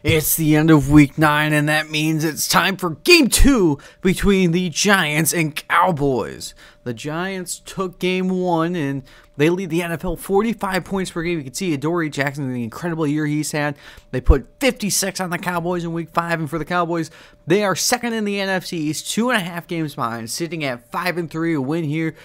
It's the end of week 9, and that means it's time for game 2 between the Giants and Cowboys. The Giants took game 1, and they lead the NFL 45 points per game. You can see Adoree Jackson, the incredible year he's had. They put 56 on the Cowboys in week 5, and for the Cowboys, they are second in the NFC East, 2.5 games behind, sitting at 5-3. A win here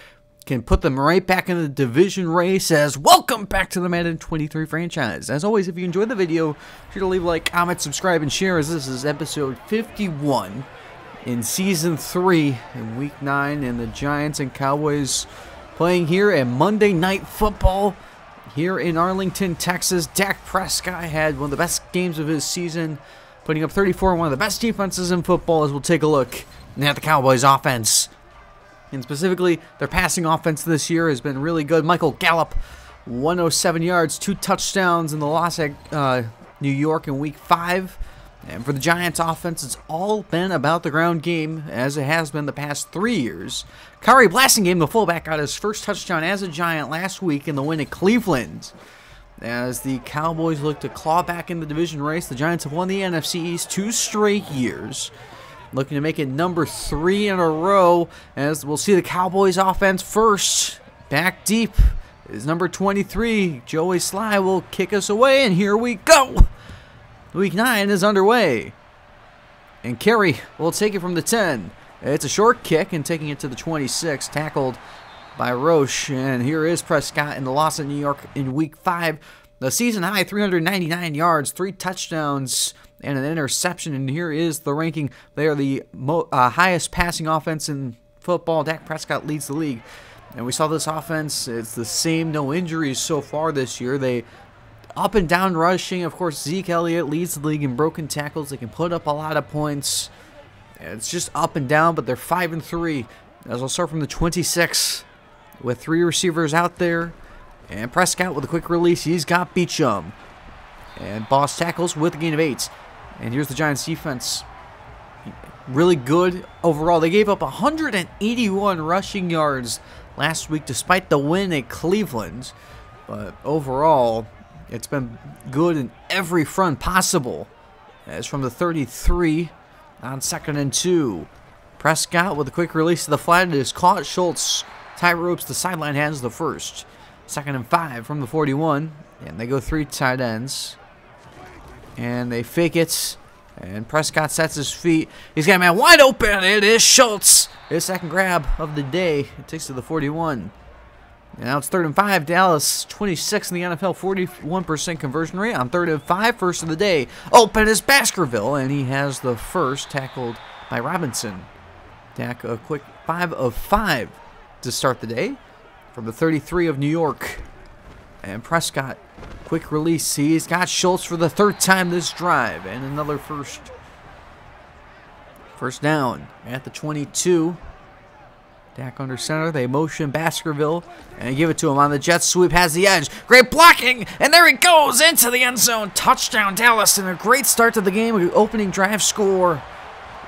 can put them right back in the division race. As welcome back to the Madden 23 franchise. As always, if you enjoyed the video, be sure to leave a like, comment, subscribe, and share, as this is episode 51 in season 3 in week 9, and the Giants and Cowboys playing here at Monday Night Football here in Arlington, Texas. Dak Prescott had one of the best games of his season, putting up 34, one of the best defenses in football, as we'll take a look at the Cowboys offense. And specifically, their passing offense this year has been really good. Michael Gallup, 107 yards, 2 touchdowns in the loss at New York in week 5. And for the Giants offense, it's all been about the ground game, as it has been the past 3 years. Khari Blasingame, the fullback, got his first touchdown as a Giant last week in the win at Cleveland. As the Cowboys look to claw back in the division race, the Giants have won the NFC East 2 straight years, looking to make it number 3 in a row, as we'll see the Cowboys offense first. Back deep is number 23. Joey Sly will kick us away, and here we go. Week 9 is underway. And Kerry will take it from the 10. It's a short kick, and taking it to the 26, tackled by Roche. And here is Prescott in the loss in New York in week 5. The season high, 399 yards, 3 touchdowns, and an interception. And here is the ranking. They are the highest passing offense in football. Dak Prescott leads the league. And we saw this offense, it's the same, no injuries so far this year. They up and down rushing. Of course, Zeke Elliott leads the league in broken tackles. They can put up a lot of points. It's just up and down, but they're 5-3. As we'll start from the 26 with 3 receivers out there. And Prescott with a quick release. He's got Beachum. And Boss tackles with a gain of 8. And here's the Giants defense. Really good overall. They gave up 181 rushing yards last week despite the win at Cleveland. But overall, it's been good in every front possible. As from the 33 on 2nd and 2. Prescott with a quick release to the flat. It is caught. Schultz tie ropes the sideline, has the first. 2nd and 5 from the 41. And they go 3 tight ends. And they fake it. And Prescott sets his feet. He's got a man wide open. It is Schultz. His second grab of the day. It takes to the 41. And now it's 3rd and 5. Dallas, 26 in the NFL, 41% conversion rate on 3rd and 5. First of the day. Open is Baskerville. And he has the first, tackled by Robinson. Dak a quick 5 of 5 to start the day from the 33 of New York. And Prescott, quick release. He's got Schultz for the 3rd time this drive. And another first. First down at the 22. Dak under center. They motion Baskerville and give it to him on the jet sweep. Has the edge. Great blocking. And there he goes into the end zone. Touchdown Dallas. And a great start to the game. Opening drive score.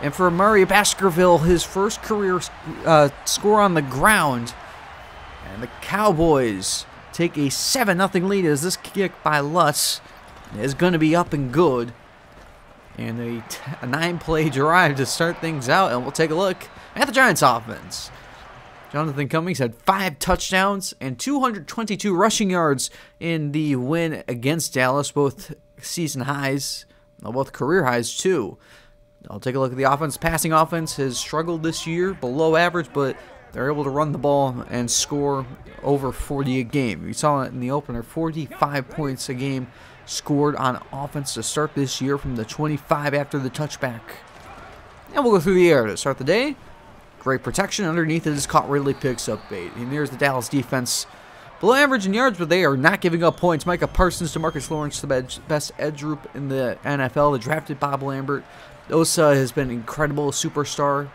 And for Murray Baskerville, his first career score on the ground. And the Cowboys take a 7-0 lead, as this kick by Lutz is going to be up and good. And a 9-play drive to start things out. And we'll take a look at the Giants offense. Jonathan Cummings had 5 touchdowns and 222 rushing yards in the win against Dallas, both season highs, both career highs too. I'll take a look at the offense. Passing offense has struggled this year, below average, but they're able to run the ball and score over 40 a game. We saw it in the opener, 45 points a game scored on offense to start this year from the 25 after the touchback. And we'll go through the air to start the day. Great protection. Underneath it is caught. Ridley picks up 8. And there's the Dallas defense. Below average in yards, but they are not giving up points. Micah Parsons, DeMarcus Lawrence, the best edge group in the NFL. They drafted Bob Lambert. Osa has been incredible, superstar.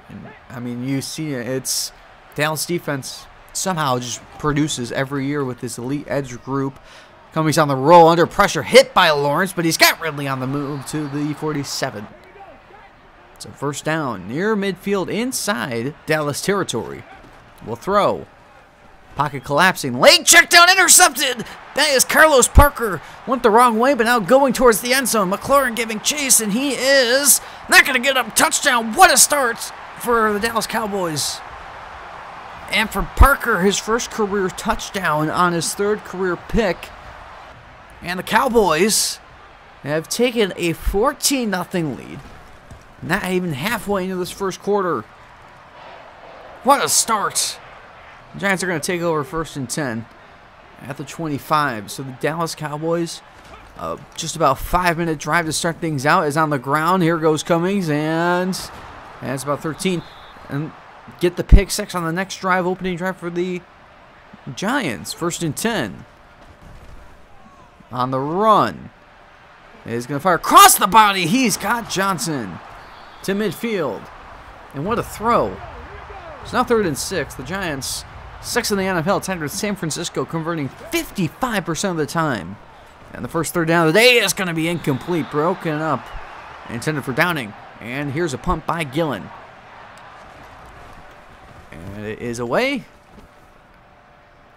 And, I mean, you see it. It's Dallas defense somehow just produces every year with this elite edge group. Cummings on the roll, under pressure, hit by Lawrence, but he's got Ridley on the move to the 47. It's a first down near midfield inside Dallas territory. Will throw. Pocket collapsing. Late check down intercepted. That is Carlos Parker. Went the wrong way, but now going towards the end zone. McLaurin giving chase, and he is not going to get up. Touchdown. What a start for the Dallas Cowboys. And for Parker, his first career touchdown on his third career pick. And the Cowboys have taken a 14-0 lead. Not even halfway into this first quarter. What a start. The Giants are going to take over 1st and 10 at the 25. So the Dallas Cowboys, just about 5-minute drive to start things out, is on the ground. Here goes Cummings, and that's about 13. And get the pick 6 on the next drive, opening drive for the Giants. 1st and 10. On the run. He's going to fire across the body. He's got Johnson to midfield. And what a throw. It's now 3rd and 6. The Giants, 6th in the NFL, tied with San Francisco, converting 55% of the time. And the first third down of the day is going to be incomplete. Broken up. Intended for Downing. And here's a punt by Gillen. And it is away.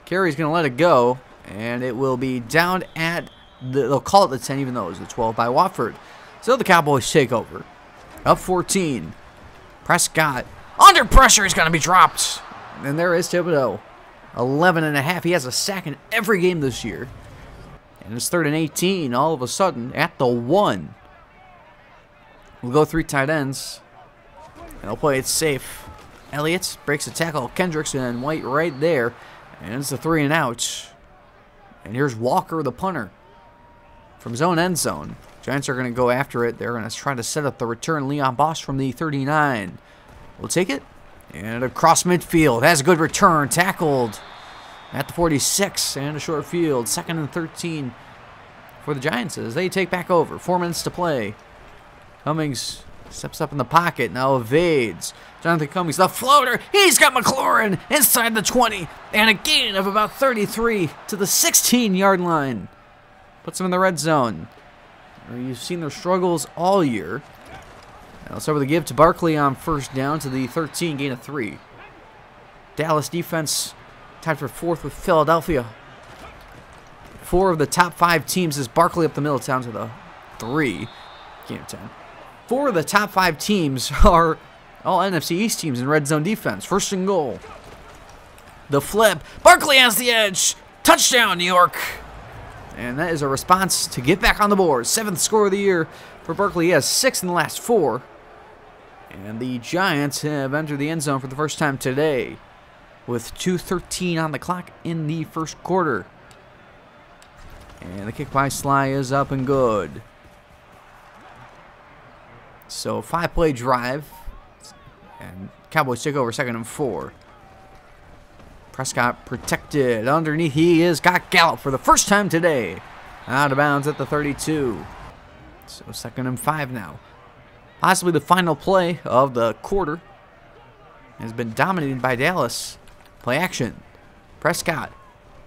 Carey's going to let it go. And it will be down at, they'll call it the 10, even though it was the 12 by Watford. So the Cowboys take over. Up 14. Prescott, under pressure, he's going to be dropped. And there is Thibodeau. 11.5. He has a sack in every game this year. And it's 3rd and 18, all of a sudden, at the 1. We'll go 3 tight ends. And they'll play it safe. Elliott breaks the tackle. Kendricks and White right there. And it's a 3 and out. And here's Walker, the punter, from zone end zone. Giants are going to go after it. They're going to try to set up the return. Leon Boss from the 39. We'll take it. And across midfield. Has a good return. Tackled at the 46. And a short field. 2nd and 13 for the Giants as they take back over. 4 minutes to play. Cummings steps up in the pocket. Now evades. Jonathan Cummings, the floater. He's got McLaurin inside the 20. And a gain of about 33 to the 16-yard line. Puts them in the red zone. You've seen their struggles all year. Now let's start with a give to Barkley on 1st down to the 13, gain of 3. Dallas defense tied for 4th with Philadelphia. 4 of the top 5 teams is Barkley up the middle down to the 3, gain of 10. 4 of the top 5 teams are all NFC East teams in red zone defense. 1st and goal. The flip. Barkley has the edge. Touchdown, New York. And that is a response to get back on the board. 7th score of the year for Barkley. He has 6 in the last 4. And the Giants have entered the end zone for the first time today with 2:13 on the clock in the first quarter. And the kick by Sly is up and good. So 5-play drive. And Cowboys take over 2nd and 4. Prescott protected underneath. He is got Gallup for the first time today. Out of bounds at the 32. So 2nd and 5 now. Possibly the final play of the quarter. Has been dominated by Dallas. Play action. Prescott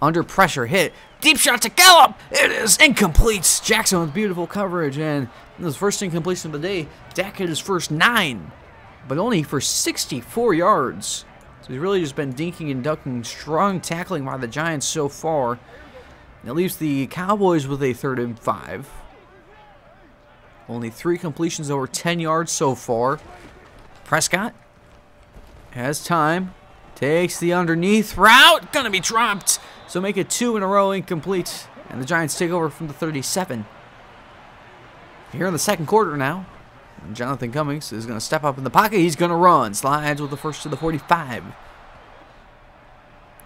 under pressure. Hit. Deep shot to Gallup. It is incomplete. Jackson with beautiful coverage. And his first incompletion of the day. Dak hit his first 9. But only for 64 yards. So he's really just been dinking and ducking. Strong tackling by the Giants so far. That leaves the Cowboys with a 3rd and 5. Only 3 completions over 10 yards so far. Prescott has time. Takes the underneath route. Gonna be dropped. So make it 2 in a row incomplete. And the Giants take over from the 37. Here in the 2nd quarter now. Jonathan Cummings is going to step up in the pocket. He's going to run. Slides with the first to the 45.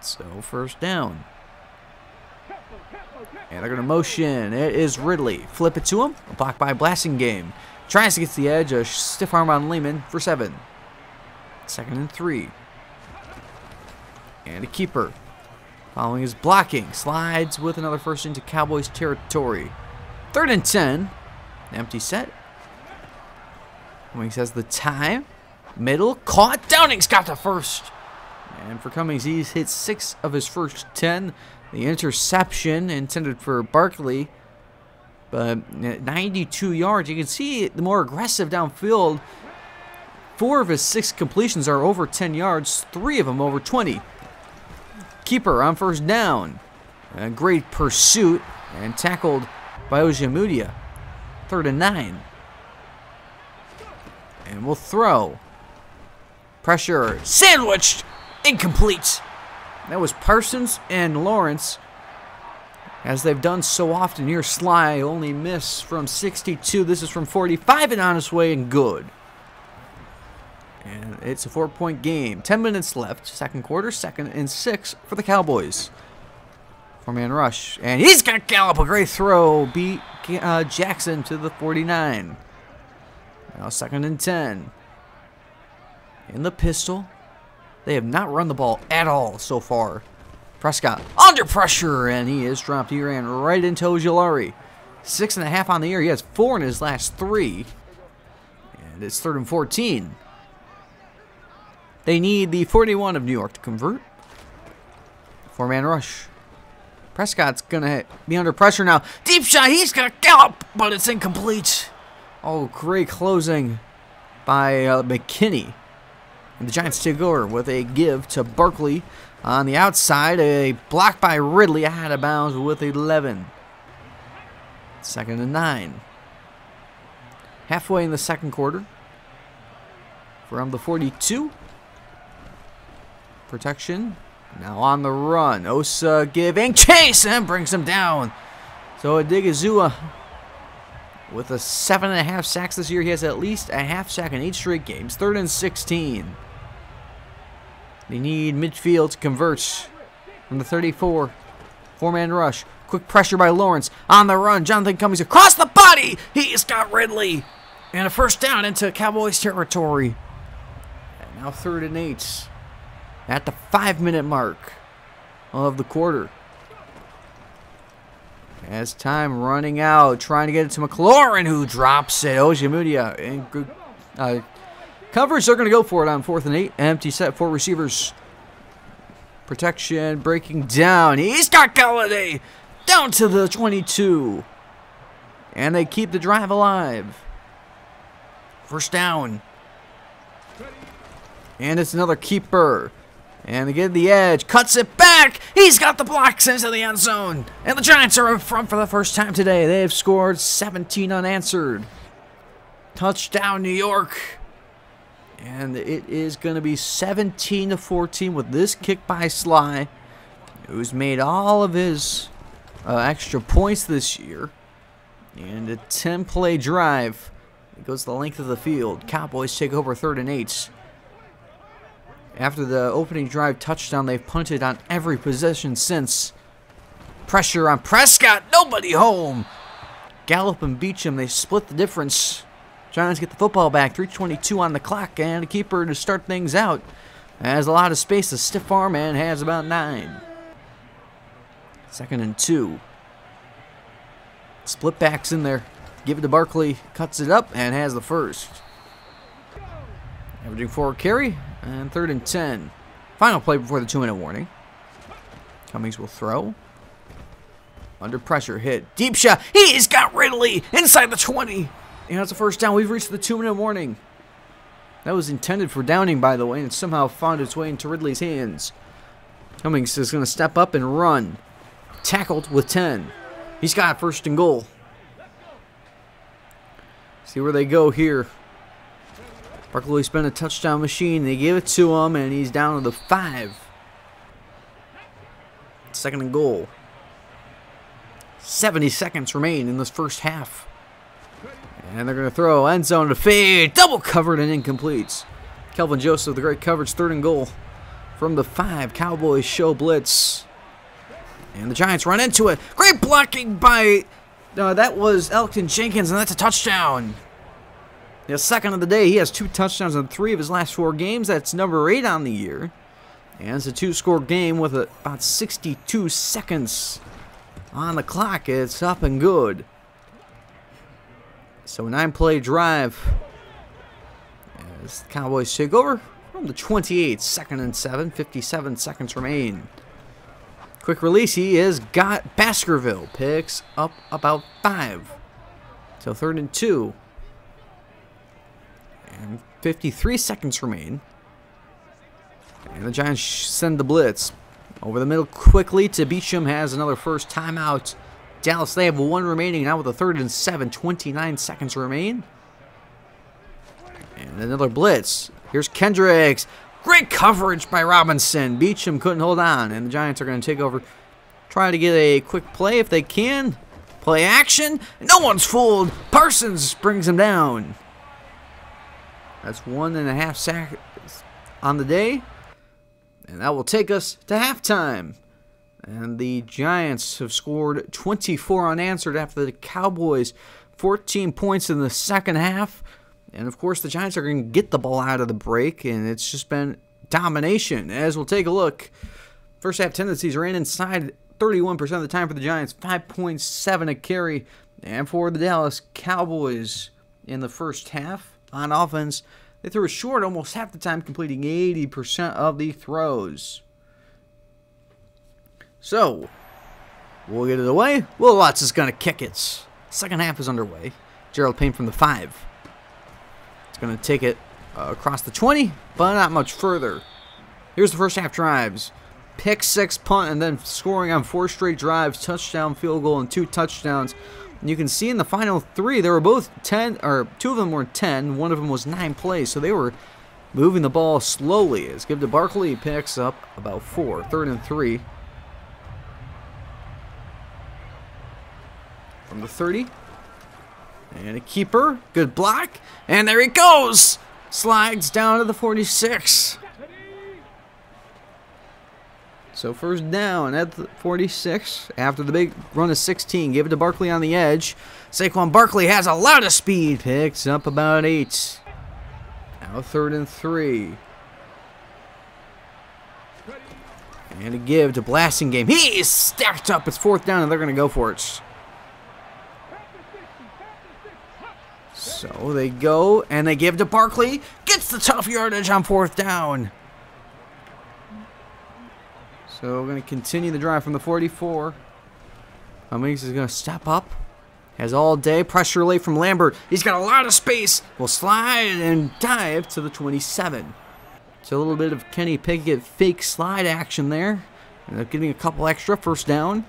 So 1st down. And they're going to motion. It is Ridley. Flip it to him. A block by Blasingame. Tries to get to the edge. A stiff arm on Lehman for 7. 2nd and 3. And a keeper. Following his blocking. Slides with another first into Cowboys territory. 3rd and 10. Empty set. Cummings has the time. Middle. Caught. Downing's got the first. And for Cummings, he's hit 6 of his first 10. The interception intended for Barkley. But 92 yards. You can see the more aggressive downfield. 4 of his 6 completions are over 10 yards. 3 of them over 20. keeper on first down. A great pursuit and tackled by Ojemudia. 3rd and 9. And we'll throw. Pressure. Sandwiched. Incomplete. That was Parsons and Lawrence. As they've done so often here, Sly only miss from 62. This is from 45 and on his way and good. And it's a 4-point game. 10 minutes left. Second quarter, 2nd and 6 for the Cowboys. 4-man rush. And he's got Gallup. A great throw. Beat Jackson to the 49. Now 2nd and 10. In the pistol. They have not run the ball at all so far. Prescott under pressure, and he is dropped. He ran right into Ojulari. 6.5 on the year. He has 4 in his last 3. And it's 3rd and 14. They need the 41 of New York to convert. 4-man rush. Prescott's going to be under pressure now. Deep shot. He's going to Gallup, but it's incomplete. Oh, great closing by McKinney. And the Giants take over with a give to Barkley on the outside. A block by Ridley out of bounds with 11. 2nd and 9. Halfway in the second quarter. From the 42. Protection. Now on the run. Osa giving chase and brings him down. So Odigizua with a 7.5 sacks this year. He has at least a half sack in 8 straight games. 3rd and 16. They need midfield to convert from the 34. 4-man rush. Quick pressure by Lawrence. On the run. Jonathan Cummings across the body. He's got Ridley. And a first down into Cowboys territory. And now 3rd and 8. At the 5-minute mark of the quarter. As time running out. Trying to get it to McLaurin, who drops it. Ojemudia in good coverage. They're going to go for it on 4th and 8. Empty set, 4 receivers. Protection breaking down. He's got Galladay down to the 22. And they keep the drive alive. First down. And it's another keeper. And they get the edge. Cuts it back. He's got the blocks into the end zone. And the Giants are in front for the first time today. They have scored 17 unanswered. Touchdown, New York. And it is going to be 17-14 with this kick by Sly, who's made all of his extra points this year. And a 10-play drive. It goes the length of the field. Cowboys take over 3rd and 8. After the opening drive touchdown, they've punted on every possession since. Pressure on Prescott. Nobody home. Gallup and Beecham, they split the difference. Giants get the football back. 3:22 on the clock, and a keeper to start things out. Has a lot of space, a stiff arm, and has about 9. 2nd and 2. Split backs in there. Give it to Barkley. Cuts it up and has the first. Averaging 4 carry, and 3rd and 10. Final play before the 2-minute warning. Cummings will throw. Under pressure, hit. Deep shot. He's got Ridley inside the 20. And that's a first down. We've reached the 2-minute warning. That was intended for Downing, by the way, and somehow found its way into Ridley's hands. Cummings is going to step up and run. Tackled with 10. He's got 1st and goal. See where they go here. Barkley's been a touchdown machine. They give it to him, and he's down to the 5. 2nd and goal. 70 seconds remain in this first half. And they're going to throw end zone to fade. Double covered and incomplete. Kelvin Joseph, the great coverage, 3rd and goal. From the 5, Cowboys show blitz. And the Giants run into it. Great blocking by, that was Elton Jenkins, and that's a touchdown. The 2nd of the day. He has 2 touchdowns in 3 of his last 4 games. That's number 8 on the year. And it's a 2-score game with about 62 seconds on the clock. It's up and good. So a 9-play drive as the Cowboys take over from the 28. 2nd and 7. 57 seconds remain. Quick release. He has got Baskerville. Picks up about 5. So 3rd and 2. And 53 seconds remain. And the Giants send the blitz. Over the middle quickly to Beecham, has another first timeout. Dallas, they have one remaining now with a 3rd and 7, 29 seconds remain. And another blitz. Here's Kendricks. Great coverage by Robinson. Beecham couldn't hold on, and the Giants are going to take over. Try to get a quick play if they can. Play action. No one's fooled. Parsons brings him down. That's 1.5 sacks on the day. And that will take us to halftime. And the Giants have scored 24 unanswered after the Cowboys 14 points in the second half. And, of course, the Giants are going to get the ball out of the break, and it's just been domination. As we'll take a look, first half tendencies ran inside 31% of the time for the Giants, 5.7 a carry. And for the Dallas Cowboys in the first half on offense, they threw it short almost half the time, completing 80% of the throws. So, we'll get it away. Will Lutz is going to kick it. Second half is underway. Gerald Payne from the 5. Going to take it across the 20, but not much further. Here's the first half drives. Pick 6, punt, and then scoring on 4 straight drives, touchdown, field goal, and 2 touchdowns. And you can see in the final 3, they were both 10, or 2 of them were 10, one of them was 9 plays, so they were moving the ball slowly. As give to Barkley, picks up about 4, 3rd and 3. From the 30. And a keeper, good block, and there he goes! Slides down to the 46. So first down at the 46, after the big run of 16, give it to Barkley on the edge. Saquon Barkley has a lot of speed, picks up about 8. Now 3rd and 3. And a give to Blasingame. He's stacked up, it's 4th down, and they're going to go for it. So they go, and they give to Barkley. Gets the tough yardage on 4th down. So we're going to continue the drive from the 44. Cummings is going to step up. Has all day. Pressure late from Lambert. He's got a lot of space. Will slide and dive to the 27. So a little bit of Kenny Pickett fake slide action there. And getting a couple extra. First down.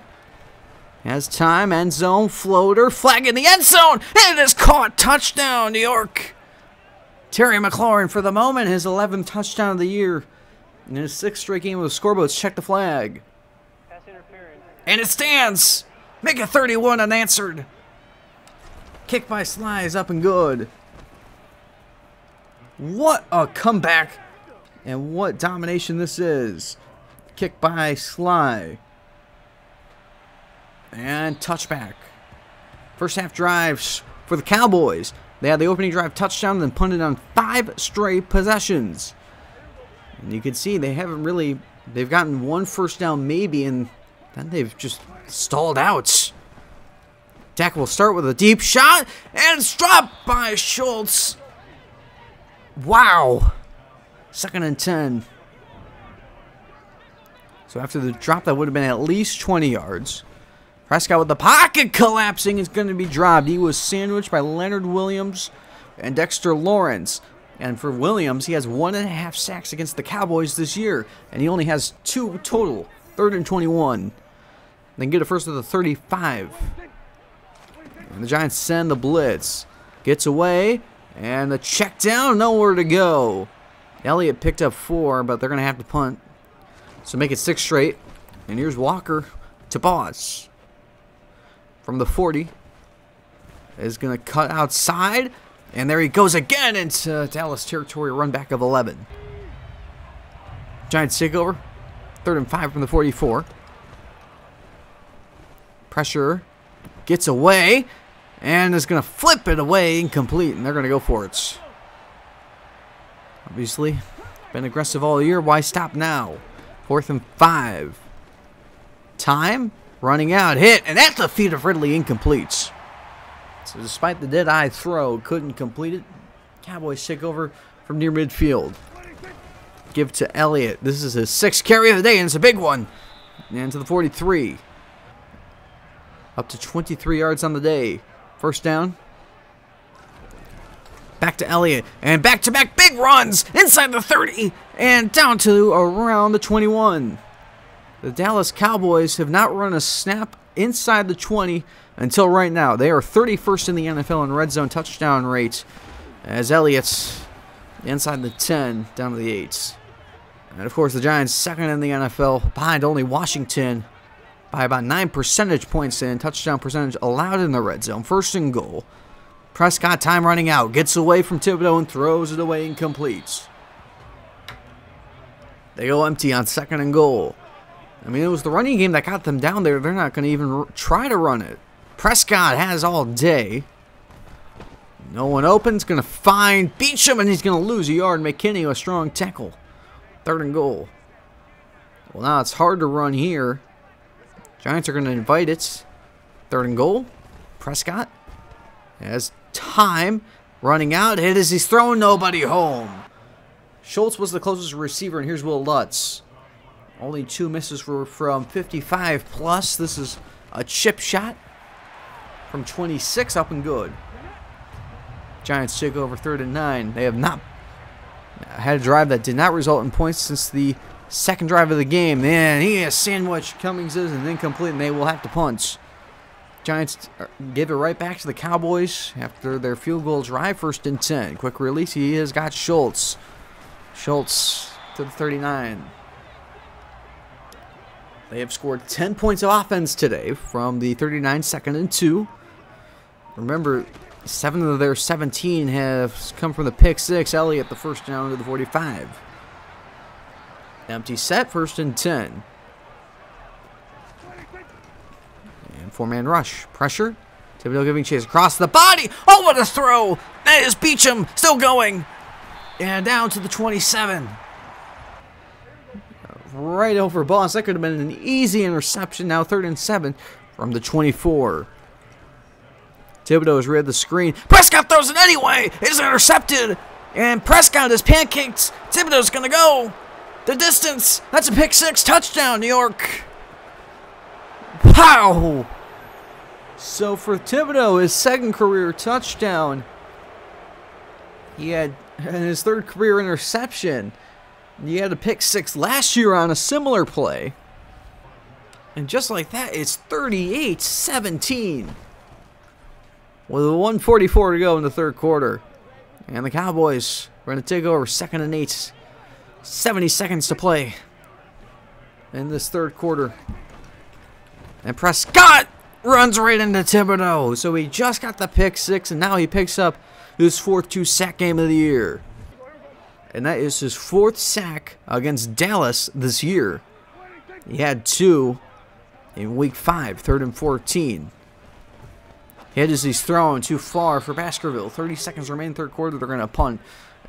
Has time, end zone, floater, flag in the end zone, and it is caught. Touchdown, New York. Terry McLaurin, for the moment, his 11th touchdown of the year. In his 6th straight game with the scoreboards, check the flag. Pass interference. And it stands. Make it 31 unanswered. Kick by Sly is up and good. What a comeback. And what domination this is. Kick by Sly. And touchback. First half drives for the Cowboys. They had the opening drive touchdown and then punted on 5 straight possessions. And you can see they haven't really, they've gotten 1 first down maybe, and then they've just stalled out. Dak will start with a deep shot, and it's dropped by Schultz. Wow. 2nd and 10. So after the drop, that would have been at least 20 yards. Prescott with the pocket collapsing is going to be dropped. He was sandwiched by Leonard Williams and Dexter Lawrence. And for Williams, he has 1.5 sacks against the Cowboys this year. And he only has 2 total. 3rd and 21. Then get it first to the 35. And the Giants send the blitz. Gets away. And the check down. Nowhere to go. Elliott picked up 4, but they're going to have to punt. So make it 6 straight. And here's Walker to Boss. From the 40. Is going to cut outside. And there he goes again into Dallas territory. Run back of 11. Giants take over. 3rd and 5 from the 44. Pressure. Gets away. And is going to flip it away. Incomplete. And they're going to go for it. Obviously. Been aggressive all year. Why stop now? 4th and 5. Time. Running out, hit, and at the feet of Ridley, incomplete. So despite the dead-eye throw, couldn't complete it. Cowboys take over from near midfield. Give to Elliott. This is his 6th carry of the day, and it's a big one. And to the 43. Up to 23 yards on the day. First down. Back to Elliott, and back-to-back big runs inside the 30, and down to around the 21. The Dallas Cowboys have not run a snap inside the 20 until right now. They are 31st in the NFL in red zone touchdown rate, as Elliott's inside the 10 down to the 8s. And of course, the Giants second in the NFL, behind only Washington by about 9 percentage points in touchdown percentage allowed in the red zone. First and goal. Prescott, time running out, gets away from Thibodeau and throws it away and completes. They go empty on second and goal. I mean, it was the running game that got them down there. They're not going to even try to run it. Prescott has all day. No one open's going to find Beacham, and he's going to lose a yard. McKinney, a strong tackle. Third and goal. Well, now it's hard to run here. Giants are going to invite it. Third and goal. Prescott has time. Running out. Hit as he's throwing nobody home. Schultz was the closest receiver, and here's Will Lutz. Only 2 misses were from 55 plus. This is a chip shot from 26, up and good. Giants take over 3rd and 9. They have not had a drive that did not result in points since the second drive of the game. And he has sandwiched. Cummings is an incomplete, and they will have to punt. Giants give it right back to the Cowboys after their field goal drive. 1st and 10. Quick release. He has got Schultz. Schultz to the 39. They have scored 10 points of offense today from the 39, 2nd and 2. Remember, 7 of their 17 have come from the pick 6. Elliott the first down to the 45. Empty set, 1st and 10. And 4-man rush. Pressure. Thibodeau giving chase across the body. Oh, what a throw! That is Beacham still going. And down to the 27. Right over Boss. That could have been an easy interception. Now 3rd and 7 from the 24. Thibodeau has read the screen. Prescott throws it anyway. It's intercepted. And Prescott is pancaked. Thibodeau's going to go the distance. That's a pick 6 touchdown, New York. Wow. So for Thibodeau, his 2nd career touchdown. He had his 3rd career interception. He had a pick 6 last year on a similar play. And just like that, it's 38-17. With 1:44 to go in the 3rd quarter. And the Cowboys are going to take over 2nd and 8. 70 seconds to play in this 3rd quarter. And Prescott runs right into Thibodeau. So he just got the pick 6, and now he picks up his 4th 2-sack game of the year. And that is his 4th sack against Dallas this year. He had 2 in week 5, 3rd and 14. Hit as he's thrown too far for Baskerville. 30 seconds remain 3rd quarter. They're going to punt.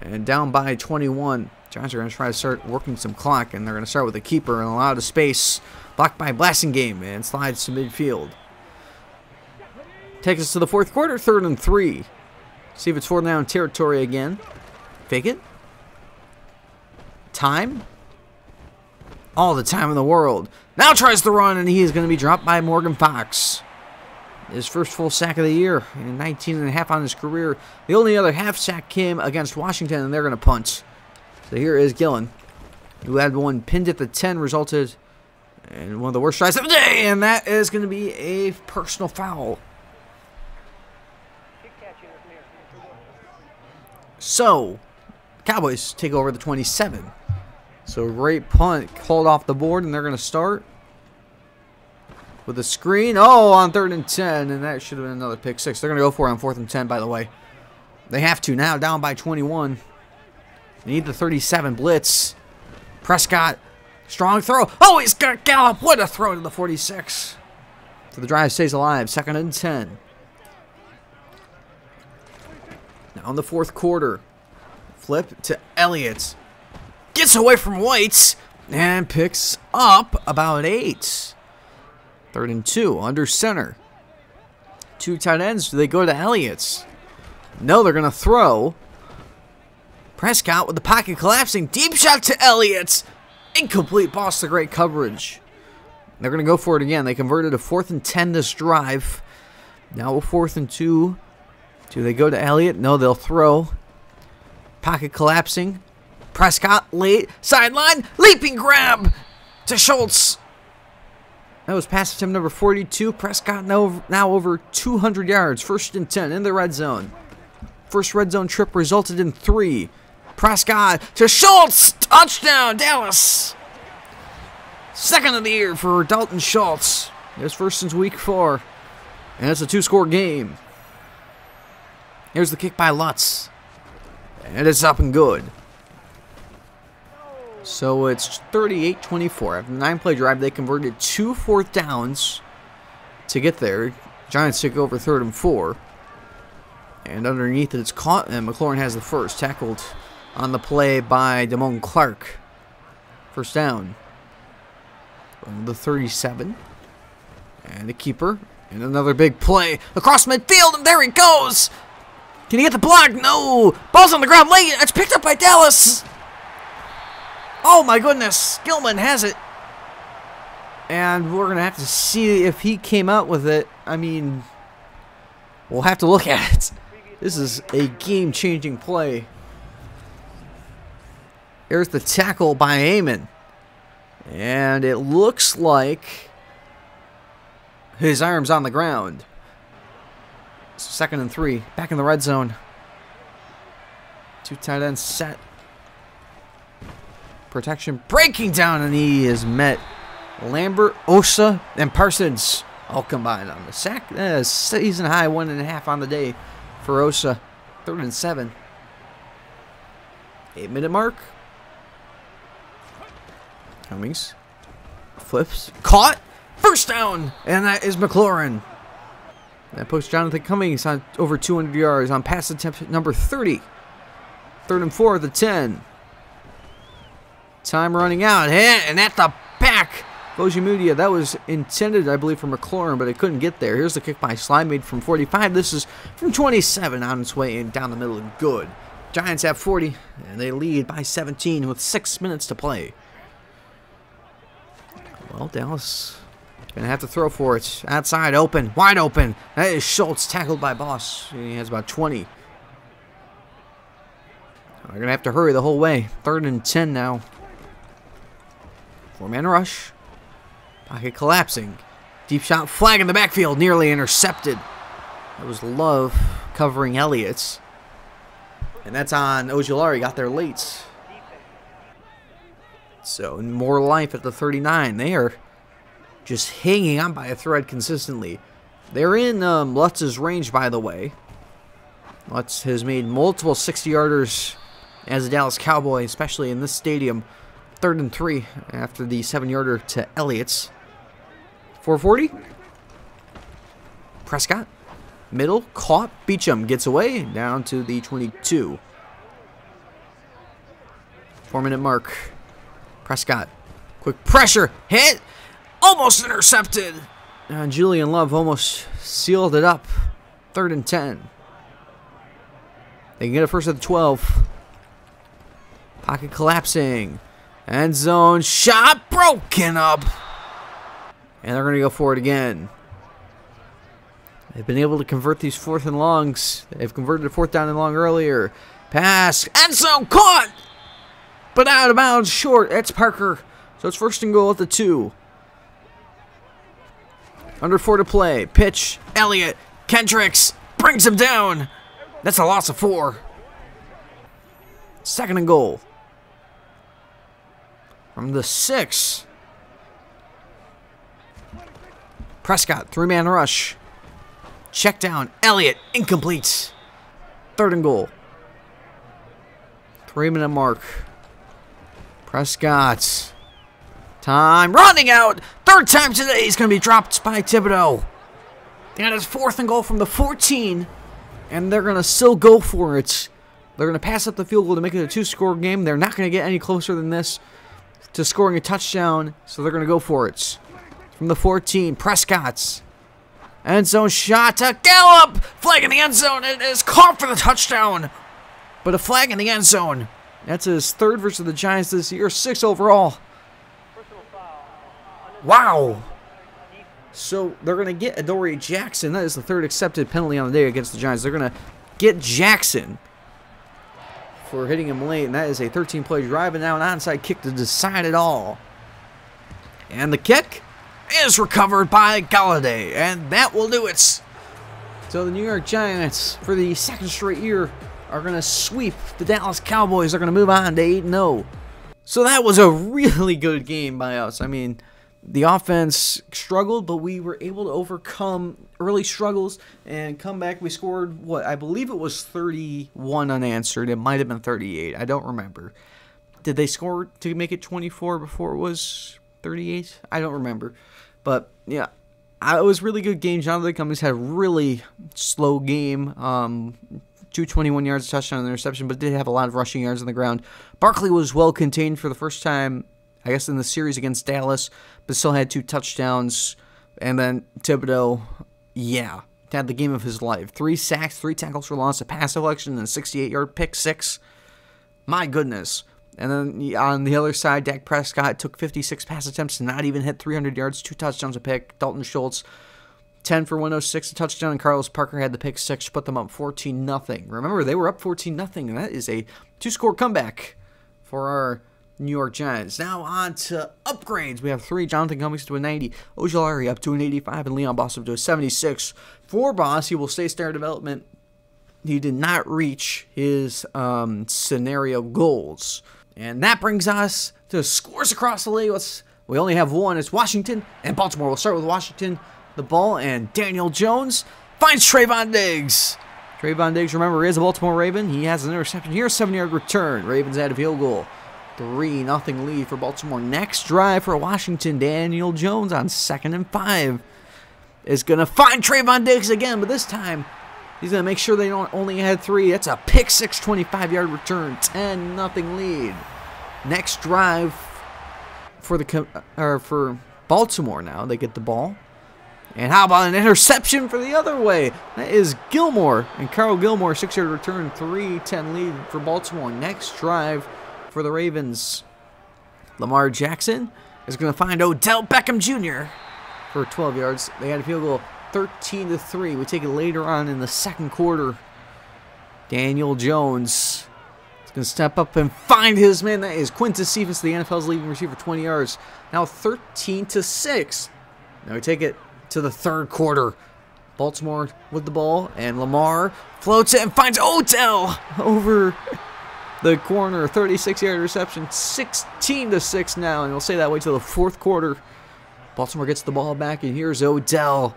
And down by 21. Giants are going to try to start working some clock. And they're going to start with a keeper and allow the space. Blocked by Blassingame and slides to midfield. Takes us to the 4th quarter. 3rd and 3. See if it's 4th down territory again. Fake it. Time. All the time in the world. Now tries to run, and he is going to be dropped by Morgan Fox. His first full sack of the year, and 19 and a half on his career. The only other half sack came against Washington, and they're going to punt. So here is Gillen, who had one pinned at the 10, resulted in one of the worst tries of the day, and that is going to be a personal foul. So, Cowboys take over the 27. So great punt called off the board, and they're going to start with a screen. Oh, on 3rd and 10, and that should have been another pick 6. They're going to go for it on 4th and 10, by the way. They have to now, down by 21. They need the 37 blitz. Prescott, strong throw. Oh, he's got Gallup. What a throw to the 46. So the drive stays alive. 2nd and 10. Now in the 4th quarter. Flip to Elliott. Gets away from White and picks up about 8. 3rd and 2, under center. 2 tight ends. Do they go to Elliott? No, they're going to throw. Prescott with the pocket collapsing. Deep shot to Elliott. Incomplete. Boss to great coverage. They're going to go for it again. They converted a 4th and 10 this drive. Now a 4th and 2. Do they go to Elliott? No, they'll throw. Pocket collapsing. Prescott late. Sideline. Leaping grab to Schultz. That was pass attempt number 42. Prescott now over 200 yards. 1st and 10 in the red zone. First red zone trip resulted in 3. Prescott to Schultz. Touchdown, Dallas. 2nd of the year for Dalton Schultz. His first since week 4. And it's a 2-score game. Here's the kick by Lutz. And it's up and good. So it's 38-24. After the 9-play drive, they converted 2 4th downs to get there. Giants took over 3rd and 4. And underneath it, it's caught, and McLaurin has the first. Tackled on the play by Damone Clark. 1st down. On the 37. And a keeper. And another big play across midfield, and there he goes! Can he get the block? No! Ball's on the ground late. It's picked up by Dallas! Oh my goodness, Gilman has it. And we're going to have to see if he came out with it. I mean, we'll have to look at it. This is a game-changing play. Here's the tackle by Amon. And it looks like his arm's on the ground. 2nd and 3, back in the red zone. 2 tight ends set. Protection breaking down, and he is met. Lambert, Osa, and Parsons all combined on the sack. Season high 1.5 on the day for Osa. 3rd and 7. 8-minute mark. Cummings flips, caught, 1st down, and that is McLaurin. That puts Jonathan Cummings on over 200 yards on pass attempt number 30. 3rd and 4 at the 10. Time running out. And at the back. Bojimudia. That was intended, I believe, for McLaurin, but it couldn't get there. Here's the kick by Slide made from 45. This is from 27 on its way in down the middle and good. Giants have 40, and they lead by 17 with 6 minutes to play. Well, Dallas gonna have to throw for it. Outside, open, wide open. That is Schultz, tackled by Boss. He has about 20. They're gonna have to hurry the whole way. 3rd and 10 now. 4-man rush. Pocket collapsing. Deep shot, flag in the backfield, nearly intercepted. That was Love covering Elliott's. And that's on Ojulari, got there late. So, more life at the 39. They are just hanging on by a thread consistently. They're in Lutz's range, by the way. Lutz has made multiple 60-yarders as a Dallas Cowboy, especially in this stadium. 3rd and 3 after the 7-yarder to Elliott's. 440. Prescott. Middle. Caught. Beecham gets away. Down to the 22. 4-minute mark. Prescott. Quick pressure. Hit. Almost intercepted. Julian Love almost sealed it up. 3rd and 10. They can get it first at the 12. Pocket collapsing. End zone shot broken up. And they're going to go for it again. They've been able to convert these 4th and longs. They've converted a 4th down and long earlier. Pass. End zone caught. But out of bounds short. That's Parker. So it's 1st and goal at the 2. Under 4 to play. Pitch. Elliott. Kendricks brings him down. That's a loss of 4. 2nd and goal. From the 6. Prescott, 3-man rush. Check down. Elliott, incomplete. 3rd and goal. 3-minute mark. Prescott. Time running out. 3rd time today. He's going to be dropped by Thibodeau. And it's 4th and goal from the 14. And they're going to still go for it. They're going to pass up the field goal to make it a 2-score game. They're not going to get any closer than this to scoring a touchdown, so they're going to go for it. From the 14, Prescott's end zone shot to Gallup. Flag in the end zone. It is caught for the touchdown. But a flag in the end zone. That's his 3rd versus the Giants this year. 6 overall. Wow. So they're going to get Adoree Jackson. That is the 3rd accepted penalty on the day against the Giants. They're going to get Jackson for hitting him late, and that is a 13-play drive, and now an onside kick to decide it all. And the kick is recovered by Galladay, and that will do it. So the New York Giants, for the second straight year, are going to sweep the Dallas Cowboys. They're going to move on to 8-0. So that was a really good game by us. I mean, the offense struggled, but we were able to overcome early struggles and come back. We scored, what, I believe it was 31 unanswered. It might have been 38. I don't remember. Did they score to make it 24 before it was 38? I don't remember. But, yeah, it was a really good game. Jonathan Cummings had a really slow game. 221 yards, a touchdown, and interception, but did have a lot of rushing yards on the ground. Barkley was well contained for the first time, I guess, in the series against Dallas, but still had 2 touchdowns. And then Thibodeau, yeah, had the game of his life. 3 sacks, 3 tackles for loss, a pass deflection, and a 68-yard pick six. My goodness. And then on the other side, Dak Prescott took 56 pass attempts to not even hit 300 yards, 2 touchdowns, a pick. Dalton Schultz, 10 for 106, a touchdown, and Carlos Parker had the pick six, put them up 14-0. Remember, they were up 14-0, and that is a 2-score comeback for our New York Giants. Now on to upgrades. We have 3. Jonathan Cummings to a 90. Ojulari up to an 85, and Leon Boss up to a 76. For Boss, he will stay star development. He did not reach his scenario goals. And that brings us to scores across the league. We only have one. It's Washington and Baltimore. We'll start with Washington. The ball, and Daniel Jones finds Trayvon Diggs. Trayvon Diggs, remember, is a Baltimore Raven. He has an interception here, 7-yard return. Ravens had a field goal. 3-0 lead for Baltimore. Next drive for Washington. Daniel Jones on 2nd and 5 is going to find Trayvon Diggs again, but this time he's going to make sure they don't only had 3. That's a pick six, 25-yard return, 10-0 lead. Next drive for Baltimore now. They get the ball. And how about an interception for the other way? That is Gilmore. And Carl Gilmore, 6-yard return, 3-10 lead for Baltimore. Next drive for the Ravens. Lamar Jackson is going to find Odell Beckham Jr. for 12 yards. They had a field goal, 13-3. We take it later on in the second quarter. Daniel Jones is going to step up and find his man. That is Quintus Cephas, the NFL's leading receiver, 20 yards. Now 13-6. Now we take it to the third quarter. Baltimore with the ball, and Lamar floats it and finds Odell over the corner. 36-yard reception, 16-6 now, and we'll stay that way till the fourth quarter. Baltimore gets the ball back, and here's Odell.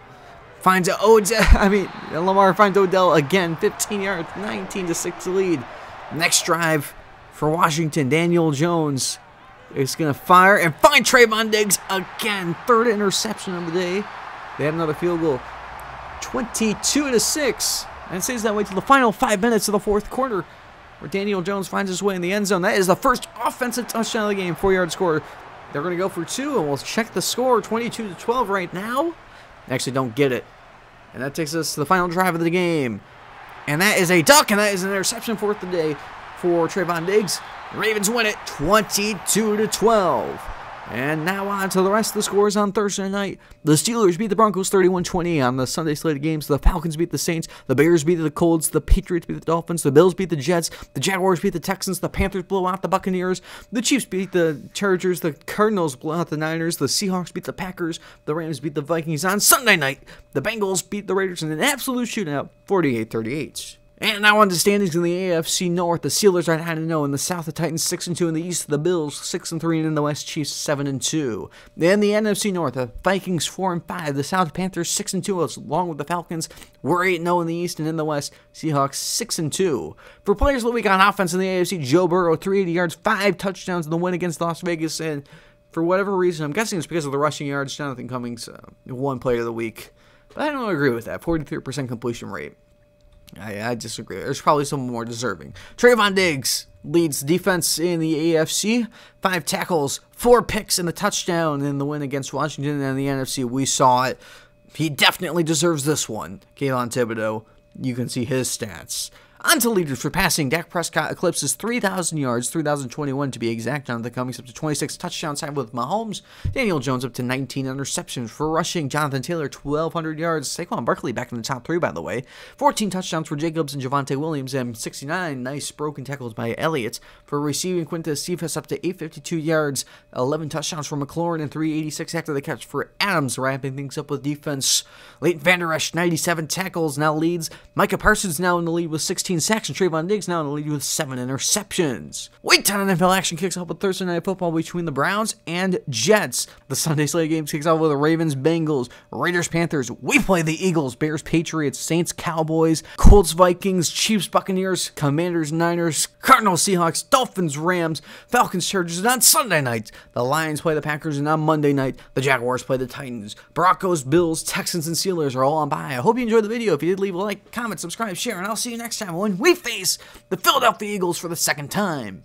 Lamar finds Odell again, 15 yards, 19-6 lead. Next drive for Washington, Daniel Jones is going to fire and find Trayvon Diggs again. 3rd interception of the day. They had another field goal, 22-6. And it stays that way till the final 5 minutes of the fourth quarter, where Daniel Jones finds his way in the end zone. That is the first offensive touchdown of the game, 4-yard score. They're going to go for 2, and we'll check the score, 22-12 right now. Actually, don't get it. And that takes us to the final drive of the game. And that is a duck, and that is an interception, 4th of the day for Trayvon Diggs. The Ravens win it 22-12. And now on to the rest of the scores on Thursday night. The Steelers beat the Broncos 31-20 on the Sunday slated games. The Falcons beat the Saints. The Bears beat the Colts. The Patriots beat the Dolphins. The Bills beat the Jets. The Jaguars beat the Texans. The Panthers blow out the Buccaneers. The Chiefs beat the Chargers. The Cardinals blow out the Niners. The Seahawks beat the Packers. The Rams beat the Vikings. On Sunday night, the Bengals beat the Raiders in an absolute shootout, 48-38. And now on to standings in the AFC North. The Steelers are 9-0. In the South, the Titans 6-2. In the East, the Bills 6-3. And in the West, Chiefs 7-2. In the NFC North, the Vikings 4-5. The South, Panthers 6-2. Along with the Falcons, we're 8-0 in the East. And in the West, Seahawks 6-2. For players of the week on offense in the AFC, Joe Burrow 380 yards, 5 touchdowns in the win against Las Vegas. And for whatever reason, I'm guessing it's because of the rushing yards, Jonathan Cummings, one player of the week. But I don't agree with that. 43% completion rate. I disagree. There's probably someone more deserving. Trayvon Diggs leads defense in the AFC. 5 tackles, 4 picks, and a touchdown in the win against Washington. And in the NFC, we saw it. He definitely deserves this one. Kayvon Thibodeau, you can see his stats. On to leaders for passing. Dak Prescott eclipses 3,000 yards, 3,021 to be exact. Jonathan Cummings up to 26 touchdowns, tied with Mahomes. Daniel Jones up to 19 interceptions. For rushing, Jonathan Taylor 1,200 yards. Saquon Barkley back in the top 3, by the way. 14 touchdowns for Jacobs and Javonte Williams, and 69 nice broken tackles by Elliott. For receiving, Quintus Cephas up to 852 yards, 11 touchdowns for McLaurin, and 386 after the catch for Adams. Wrapping things up with defense, Leighton Vander Esch 97 tackles, now leads. Micah Parsons now in the lead with 16 sacks, and Trayvon Diggs now in the lead with 7 interceptions. Week 10 NFL action kicks off with Thursday Night Football between the Browns and Jets. The Sunday slate games kicks off with the Ravens, Bengals, Raiders, Panthers. We play the Eagles, Bears, Patriots, Saints, Cowboys, Colts, Vikings, Chiefs, Buccaneers, Commanders, Niners, Cardinals, Seahawks, Dolphins, Rams, Falcons, Chargers. And on Sunday night, the Lions play the Packers, and on Monday night, the Jaguars play the Titans. Broncos, Bills, Texans, and Steelers are all on bye. I hope you enjoyed the video. If you did, leave a like, comment, subscribe, share, and I'll see you next time when we face the Philadelphia Eagles for the second time.